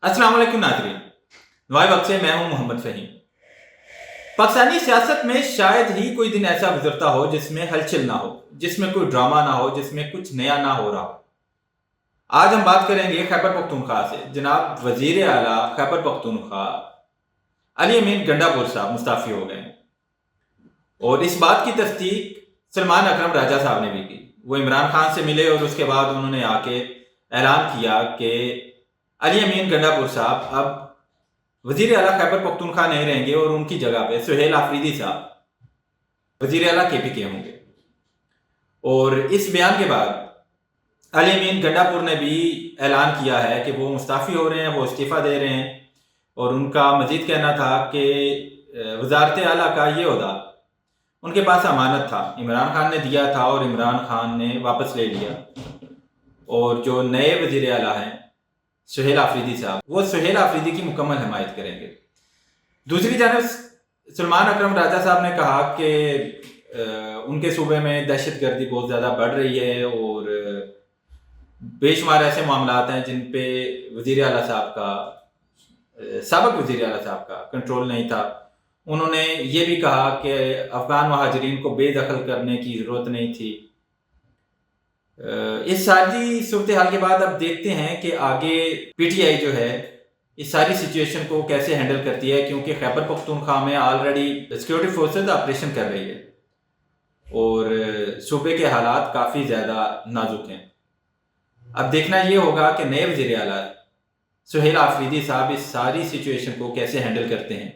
अस्सलाम वालेकुम नाज़रीन, नवाए वक्त से मैं हूं मोहम्मद फ़हीम। पाकिस्तानी सियासत में शायद ही कोई दिन ऐसा गुजरता हो जिसमें हलचल ना हो, जिसमें कोई ड्रामा ना हो, जिसमें कुछ नया ना हो रहा हो। आज हम बात करेंगे खैबर पख्तूनख्वा से। जनाब वजीर आला खैबर पख्तूनख्वा अली अमीन गंडापुर साहब मुस्ताफ़ी हो गए और इस बात की तस्दीक सलमान अकरम राजा साहब ने भी की। वो इमरान खान से मिले और उसके बाद उन्होंने आके ऐलान किया कि अली अमीन गंडापुर साहब अब वजीर आला खैबर पख्तूनख्वा नहीं रहेंगे और उनकी जगह पे सुहेल आफरीदी साहब वजीर आला KPK होंगे। और इस बयान के बाद अली अमीन गंडापुर ने भी ऐलान किया है कि वो मुस्ताफ़ी हो रहे हैं, वो इस्तीफ़ा दे रहे हैं। और उनका मजीद कहना था कि वजारत आला का ये ओहदा उनके पास अमानत था, इमरान खान ने दिया था और इमरान खान ने वापस ले लिया। और जो नए वजीर आला हैं सुहेल आफरीदी साहब, वो सुहेल आफरीदी की मुकम्मल हिमायत करेंगे। दूसरी जानब सलमान अकरम राजा साहब ने कहा कि उनके सूबे में दहशत गर्दी बहुत ज़्यादा बढ़ रही है और बेशुमार ऐसे मामलात हैं जिन पे वज़ीर आला साहब का, साबिक़ वज़ीर आला साहब का कंट्रोल नहीं था। उन्होंने ये भी कहा कि अफ़गान महाजरीन को बेदखल करने की ज़रूरत नहीं थी। इस सारी सूरत हाल के बाद अब देखते हैं कि आगे PTI जो है इस सारी सिचुएशन को कैसे हैंडल करती है, क्योंकि खैबर पख्तूनख्वा में ऑलरेडी सिक्योरिटी फोर्सेस ऑपरेशन कर रही है और सूबे के हालात काफ़ी ज़्यादा नाजुक हैं। अब देखना ये होगा कि नए वज़ीर आला सुहेल आफरीदी साहब इस सारी सिचुएशन को कैसे हैंडल करते हैं।